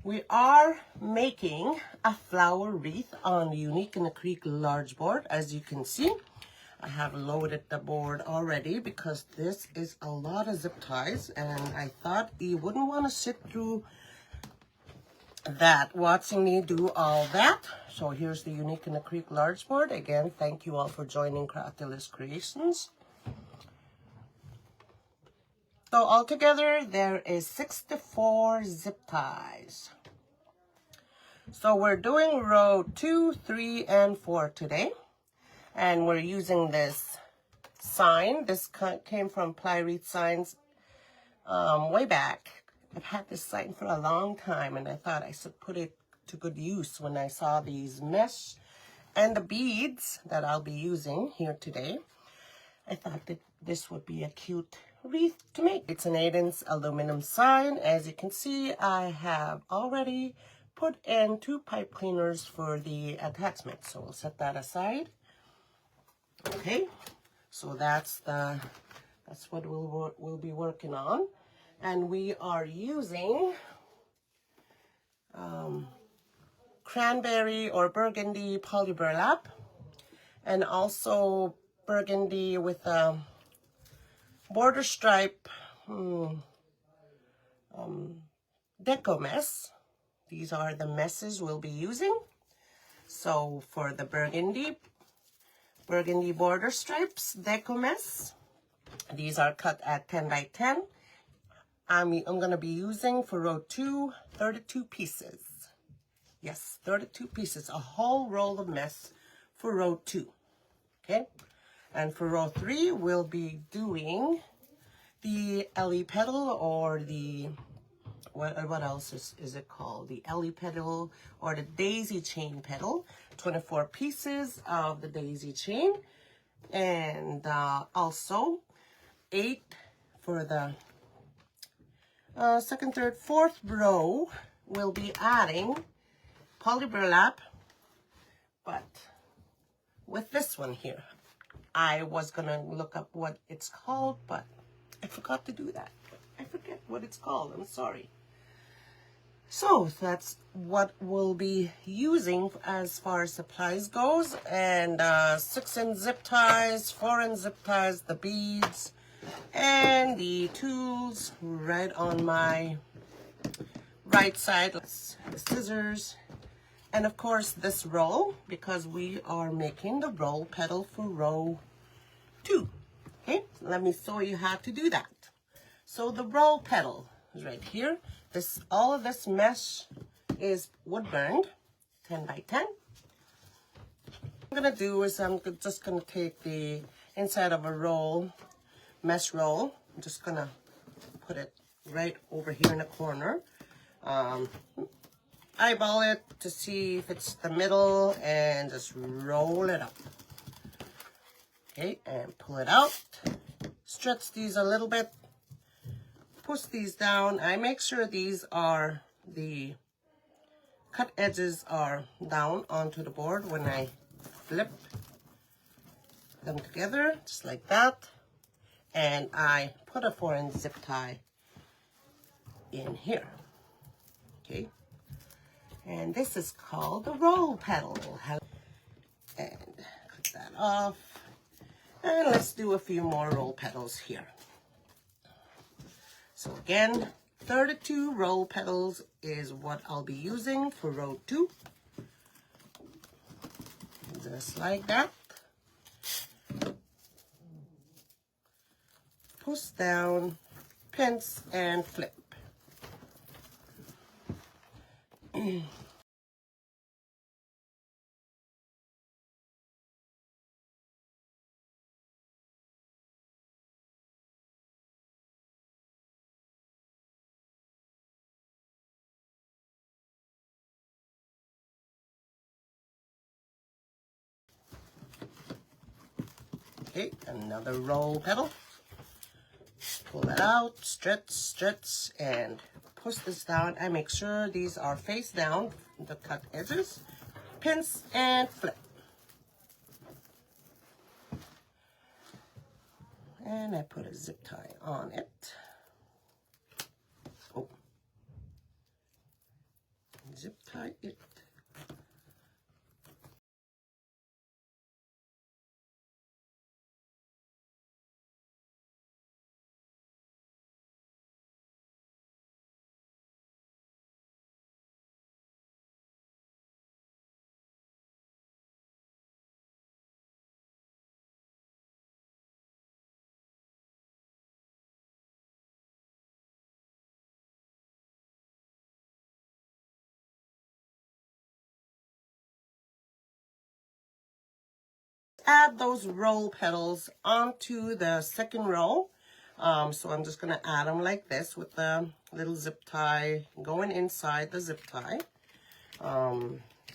We are making a flower wreath on the Unique in the Creek large board. As you can see, I have loaded the board already because this is a lot of zip ties and I thought you wouldn't want to sit through that watching me do all that. So here's the Unique in the Creek large board. Again, thank you all for joining Crafty Liz CreeAtions. So altogether, there is 64 zip ties. So we're doing row 2, 3, and 4 today. And we're using this sign. This came from Ply Wreath Signs way back. I've had this sign for a long time, and I thought I should put it to good use when I saw these mesh and the beads that I'll be using here today. I thought that this would be a cute wreath to make. It's an 8-inch aluminum sign. As you can see, I have already put in 2 pipe cleaners for the attachment, so we'll set that aside. Okay, so that's what we'll be working on, and we are using Cranberry or Burgundy poly burlap, and also Burgundy with a border stripe Deco mess. These are the messes we'll be using. So for the Burgundy border stripes Deco mess, these are cut at 10 by 10. I'm going to be using for row 2 32 pieces. Yes, 32 pieces, a whole roll of mess for row 2. Okay, and for row 3 we'll be doing the Ellie petal, or the what else is it called? The Ellie petal or the daisy chain petal. 24 pieces of the daisy chain, and also 8 for the second, third, fourth row. We'll be adding poly burlap, but with this one here. I was gonna look up what it's called, but I forgot to do that. I forget what it's called. I'm sorry. So that's what we'll be using as far as supplies goes, and 6-inch zip ties, 4-inch zip ties, the beads, and the tools right on my right side. The scissors, and of course this roll, because we are making the roll petal for row 2. Okay, let me show you how to do that. So the roll petal is right here. All of this mesh is wood burned, 10 by 10. What I'm gonna do is I'm just gonna take the inside of a roll, mesh roll. I'm just gonna put it right over here in the corner. Eyeball it to see if it's the middle, and just roll it up. Okay, and pull it out. Stretch these a little bit. Push these down. I make sure these are, the cut edges are down onto the board when I flip them together, just like that. And I put a 4-inch zip tie in here. Okay. And this is called the roll petal. And cut that off. And let's do a few more roll petals here. So again, 32 roll petals is what I'll be using for row 2. Just like that. Push down, pinch, and flip. Okay, another roll petal. Pull it out, stretch, and push this down. I make sure these are face down, the cut edges. Pinch and flip. And I put a zip tie on it. Oh. zip tie it. Add those roll petals onto the second row. So I'm just gonna add them like this with the little zip tie going inside the zip tie.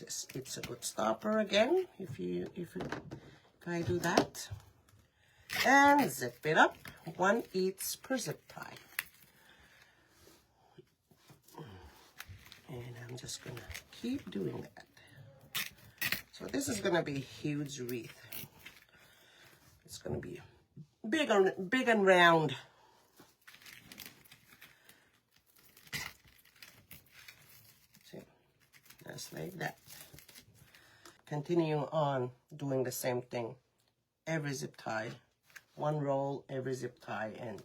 It's a good stopper again if I do that. And zip it up, 1/8 per zip tie. And I'm just gonna keep doing that. So this is gonna be a huge wreath. It's gonna be big and round. See, just like that. Continue on doing the same thing. Every zip tie, one roll, every zip tie end.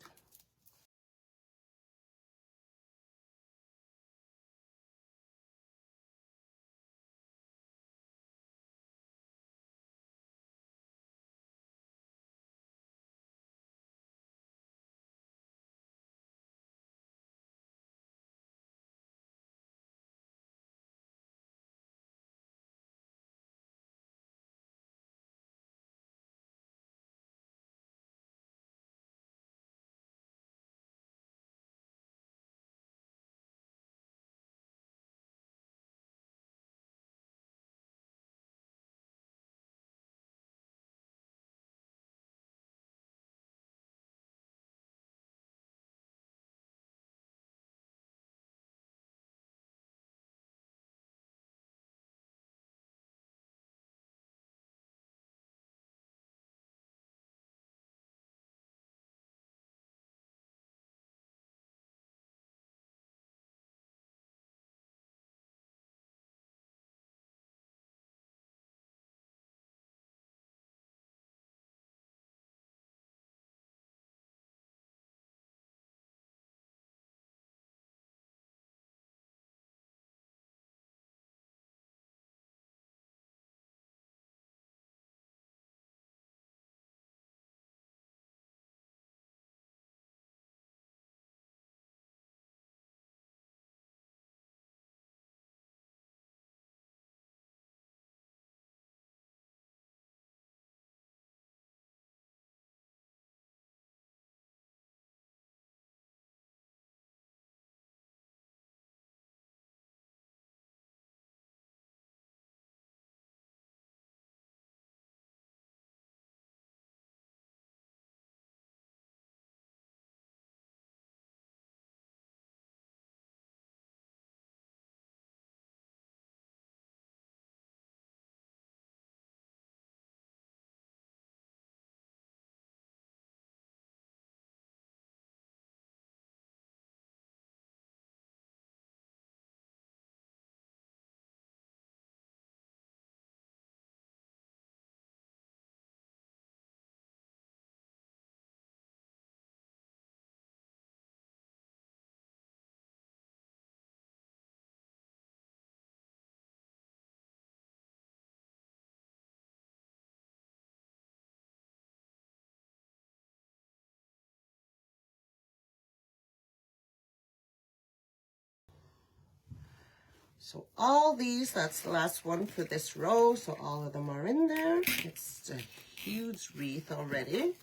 So all these, that's the last one for this row. So all of them are in there. It's a huge wreath already.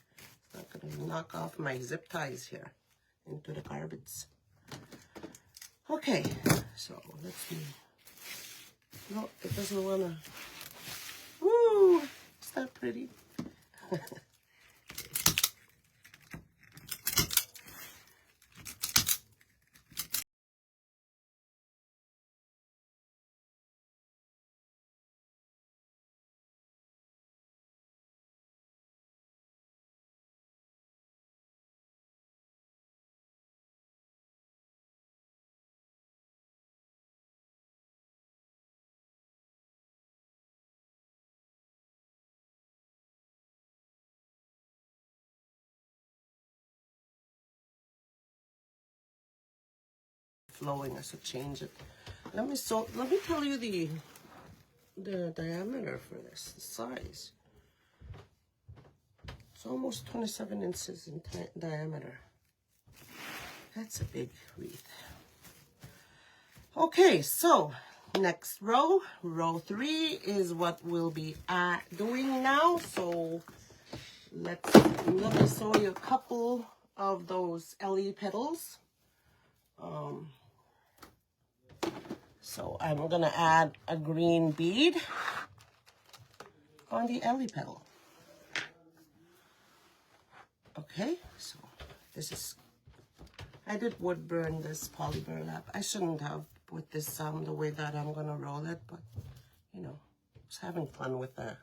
I'm not gonna knock off my zip ties here into the garbage. Okay, so let's see. No, it doesn't wanna. Woo! Is that pretty? flowing. I should change it. Let me tell you the diameter for this, the size. It's almost 27 inches in diameter. That's a big wreath. Okay, so next row, row 3 is what we'll be doing now. So let me show you a couple of those LE petals. So I'm gonna add a green bead on the LE petal. Okay, so this is, I did wood burn this poly burlap. I shouldn't have put this the way that I'm gonna roll it, but you know, I was having fun with the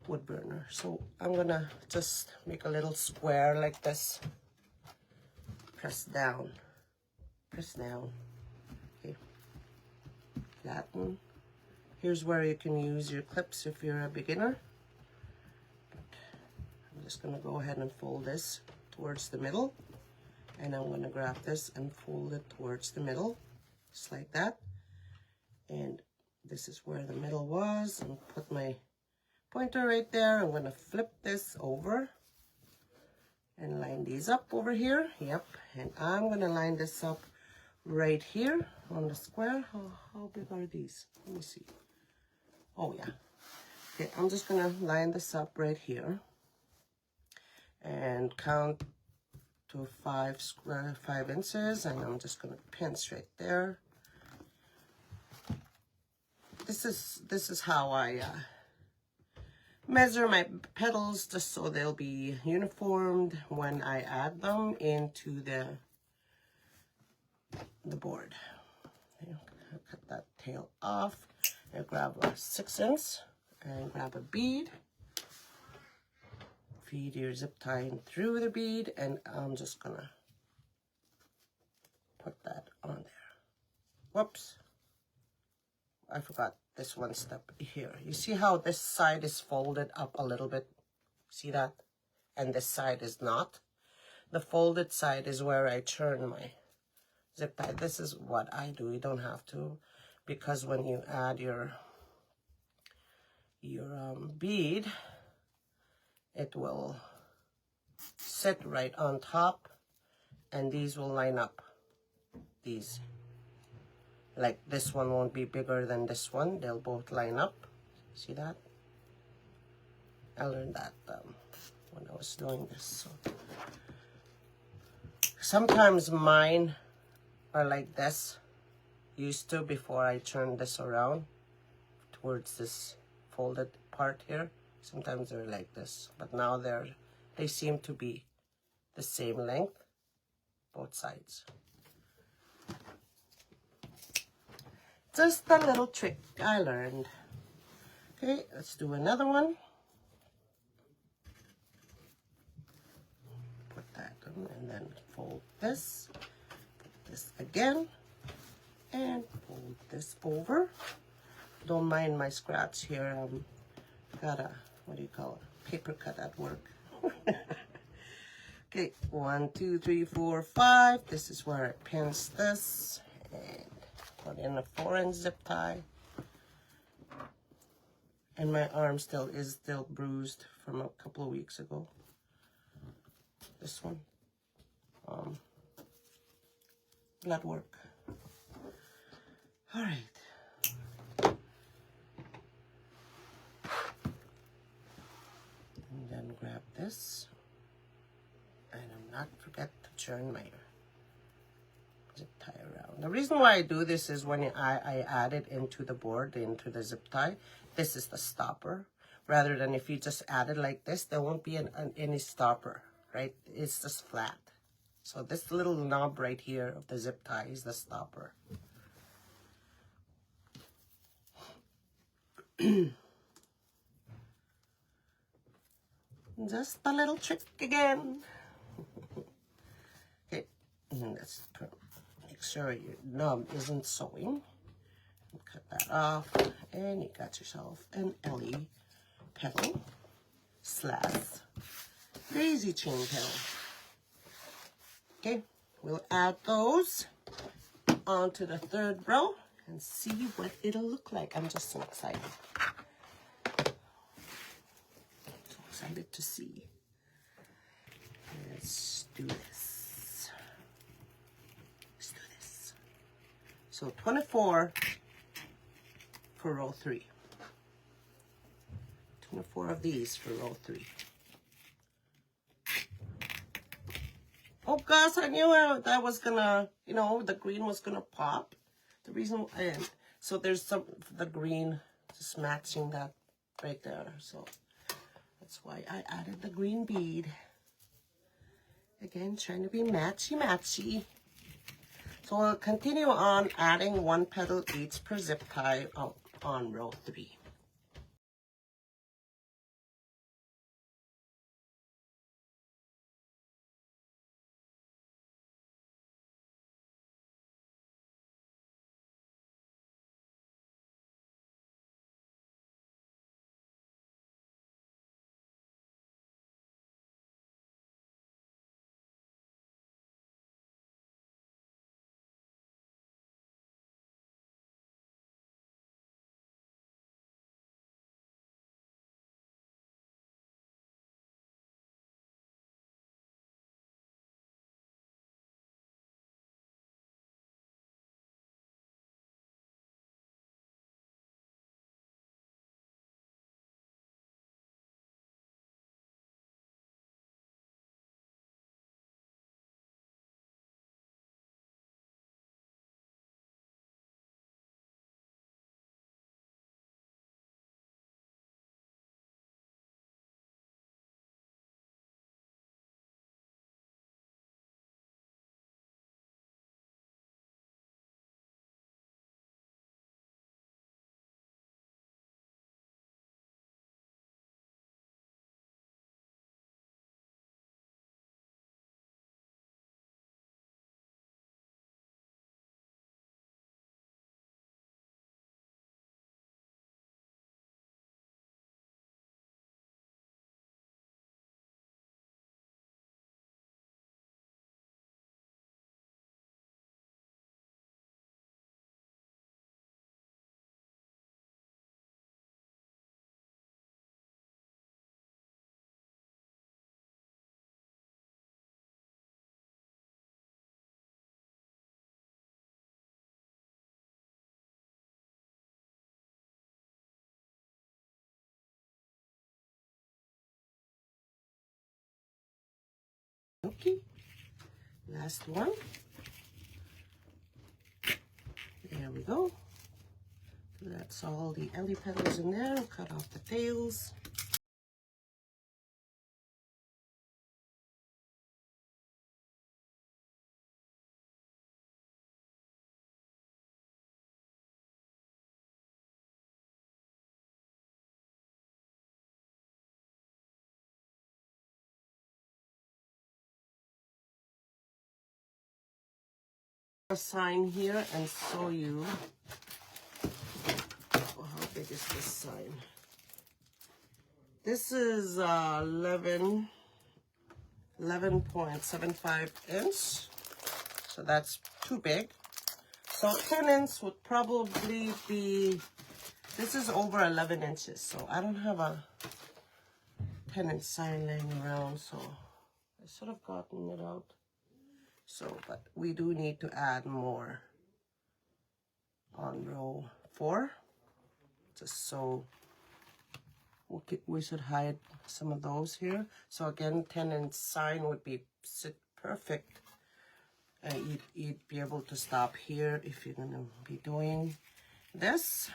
wood burner. So I'm gonna just make a little square like this. Press down. Press down. Okay. Flatten. Here's where you can use your clips if you're a beginner. But I'm just gonna go ahead and fold this towards the middle. And I'm gonna grab this and fold it towards the middle. Just like that. And this is where the middle was. And put my pointer right there. I'm gonna flip this over and line these up over here. Yep. And I'm gonna line this up right here on the square. How big are these? Let me see. Oh yeah. Okay, I'm just gonna line this up right here and count to 5 inches, and I'm just gonna pinch right there. This is how I measure my petals, just so they'll be uniformed when I add them into the board. Okay, I'll cut that tail off. I grab a 6" and grab a bead. Feed your zip tie in through the bead, and I'm just gonna put that on there. Whoops. I forgot this one step here. You see how this side is folded up a little bit? See that? And this side is not. The folded side is where I turn my zip tie. This is what I do. You don't have to, because when you add your bead, it will sit right on top, and these will line up. These, like this one won't be bigger than this one. They'll both line up. See that? I learned that when I was doing this. So sometimes mine are like this. Used to, before I turned this around towards this folded part here. Sometimes they're like this, but now they seem to be the same length, both sides. Just a little trick I learned. Okay, let's do another one. Put that on, and then fold this, put this again, and fold this over. Don't mind my scratch here. Got a, what do you call it, paper cut at work. Okay, 1, 2, 3, 4, 5. This is where I pinch this and put in a 4" zip tie. And my arm is still bruised from a couple of weeks ago. This one, blood work. All right. And then grab this, and not forget to turn my zip tie around. The reason why I do this is when I add it into the board, into the zip tie, this is the stopper. Rather than if you just add it like this, there won't be any stopper, right? It's just flat. So this little knob right here of the zip tie is the stopper. Just a little trick again. Okay, and let's make sure your knob isn't sewing. Cut that off, and you got yourself an LE petal / daisy chain petal. Okay, we'll add those onto the third row and see what it'll look like. I'm just so excited. So excited to see. Let's do this. Let's do this. So 24 for row 3. 24 of these for row 3. Oh gosh, I knew that was gonna, you know, the green was gonna pop. The reason, so there's some, the green just matching that right there. So that's why I added the green bead. Again, trying to be matchy-matchy. So I'll continue on adding 1 petal each per zip tie on row 3. Okay, last one. There we go. That's all the ellie petals in there. Cut off the tails. A sign here and show you how big is this sign. This is 11.75 inch, so that's too big. So 10 inch would probably be, this is over 11 inches, so I don't have a 10 inch sign laying around, so I should have gotten it out. So, but we do need to add more on row 4, just so we should hide some of those here. So again, 10 inch sign would be sit perfect. You'd be able to stop here if you're gonna be doing this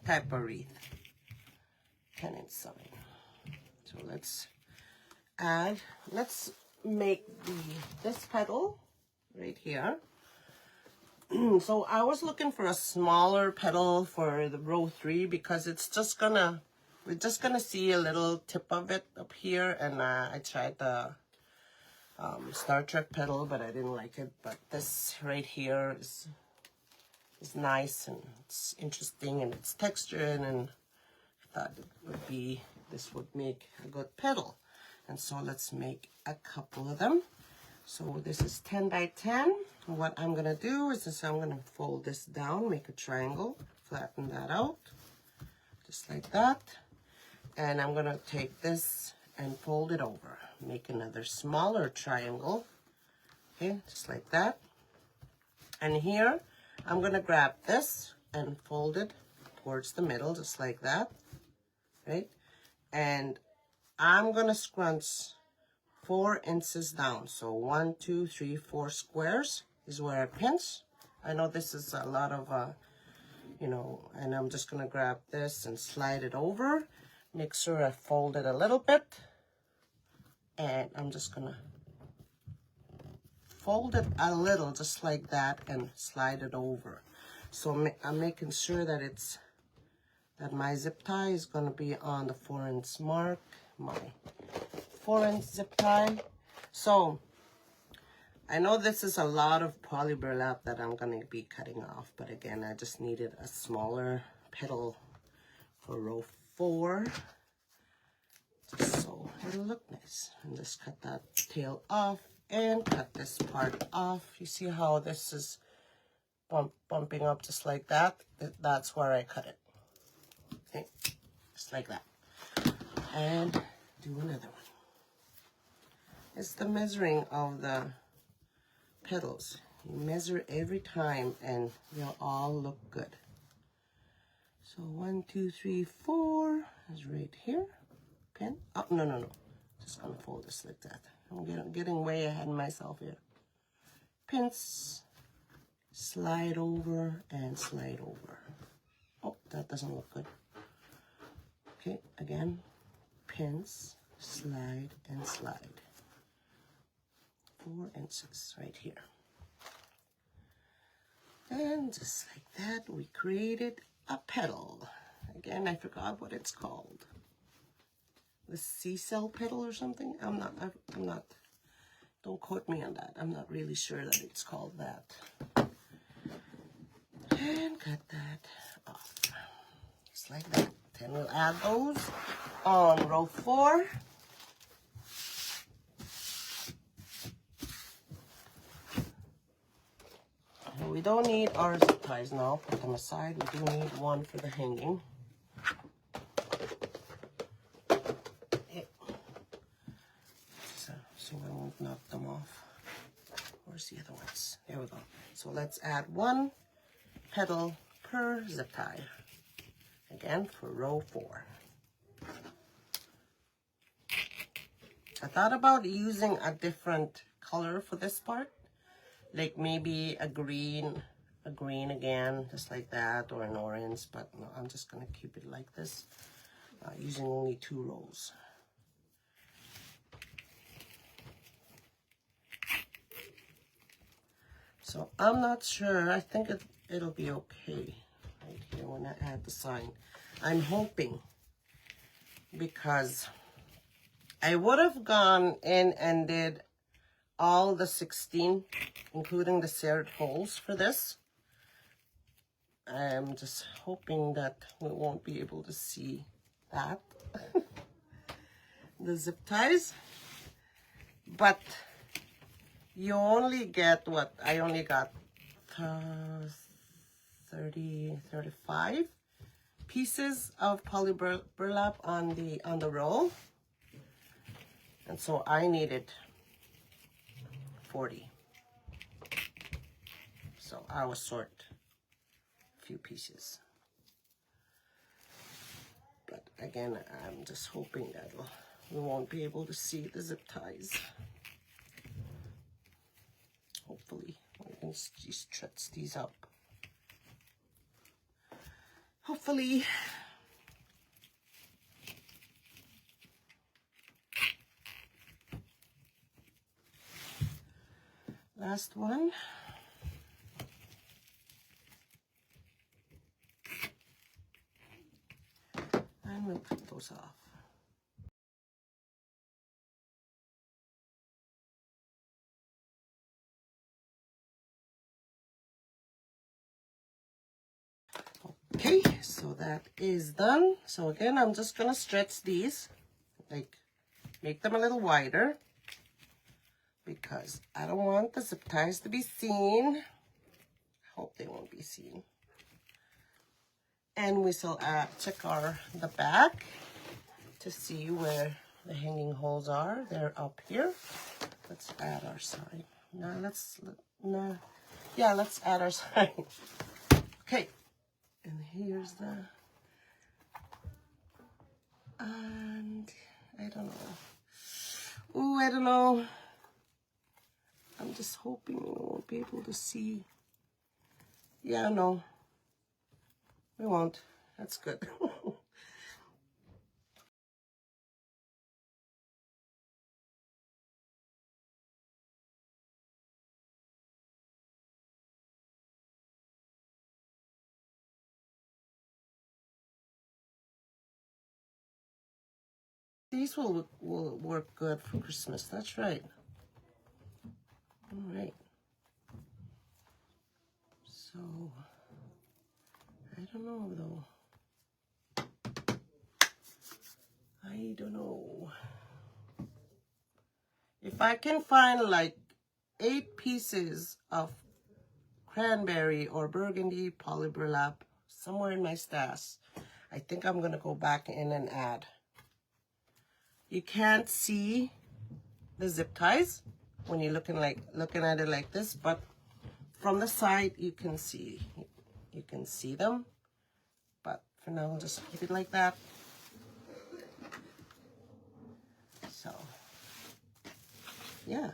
type of wreath. 10 inch sign. So let's add, let's make this petal right here. So I was looking for a smaller petal for the row 3 because it's just gonna, we're just gonna see a little tip of it up here, and I tried the Star Trek petal, but I didn't like it. But this right here is nice, and it's interesting, and it's textured, and I thought it would be, this would make a good petal. And so let's make a couple of them. So this is 10 by 10. What I'm gonna do is this, I'm gonna fold this down, make a triangle, flatten that out, just like that. And I'm gonna take this and fold it over, make another smaller triangle, okay, just like that. And here, I'm gonna grab this and fold it towards the middle, just like that, right? And I'm gonna scrunch 4 inches down. So 1, 2, 3, 4 squares is where I pinch. I know this is a lot of, you know, and I'm just gonna grab this and slide it over. Make sure I fold it a little bit. And I'm just gonna fold it a little, just like that, and slide it over. So I'm making sure that that my zip tie is gonna be on the 4-inch mark, my 4-inch zip tie. So I know this is a lot of poly burlap that I'm gonna be cutting off, but again, I just needed a smaller petal for row 4, just so it'll look nice. And just cut that tail off and cut this part off. You see how this is bumping up just like that? That's where I cut it. Okay, just like that. And do another one. It's the measuring of the petals. You measure every time and they'll all look good. So 1, 2, 3, 4 is right here. Pin. Oh, no. Just gonna fold this like that. I'm getting way ahead of myself here. Pinch, slide over, and slide over. Oh, that doesn't look good. Okay, again, pinch, slide, and slide. 4 inches right here. And just like that, we created a petal. Again, I forgot what it's called. The sea cell petal or something? I'm not, don't quote me on that. I'm not really sure that it's called that. And cut that off. Just like that. Then we'll add those on row 4. And we don't need our zip ties now. Put them aside. We do need one for the hanging. So I won't knock them off. Where's the other ones? There we go. So let's add 1 petal per zip tie. Again, for row 4. I thought about using a different color for this part. Like maybe a green again, just like that, or an orange, but no, I'm just gonna keep it like this, using only 2 rows. So I'm not sure. I think it'll be okay right here when I add the sign. I'm hoping, because I would have gone in and did all the 16, including the serried holes for this. I'm just hoping that we won't be able to see that. The zip ties. But you only get what? I only got 35 pieces of poly burlap on the roll. And so I needed 40. So I will sort a few pieces. But again, I'm just hoping that we won't be able to see the zip ties. Hopefully, we can just stretch these up. Hopefully. Last one. And we'll cut those off. Okay, so that is done. So again, I'm just gonna stretch these, like make them a little wider, because I don't want the zip ties to be seen. I hope they won't be seen. And we still check the back to see where the hanging holes are. They're up here. Let's add our sign. Let's add our sign. Okay, and here's the, and I don't know. Oh, I don't know. I'm just hoping we won't be able to see. Yeah, no. We won't. That's good. These will work good for Christmas. That's right. All right. So, I don't know though. I don't know. If I can find like 8 pieces of Cranberry or Burgundy poly burlap somewhere in my stash, I think I'm gonna go back in and add. You can't see the zip ties when you're looking at it like this, but from the side you can see them. But for now, I'll just keep it like that. So yeah,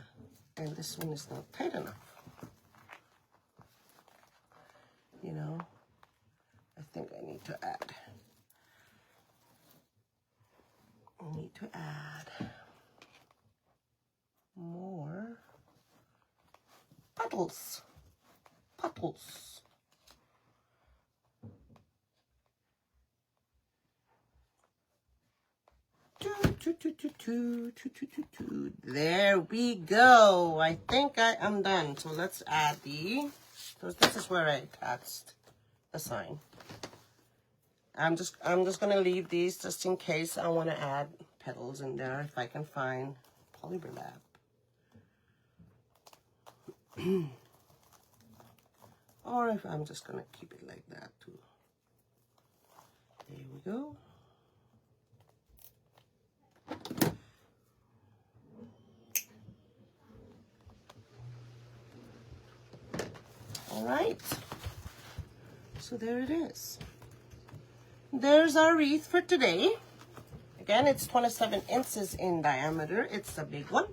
and this one is not tight enough. You know, I think I need to add. More petals. There we go. I think I am done. So let's add so this is where I attached the sign. I'm just gonna leave these just in case I want to add petals in there if I can find poly burlap. Or if I'm just gonna keep it like that too. There we go. All right, so there it is. There's our wreath for today. Again, it's 27 inches in diameter. It's a big one.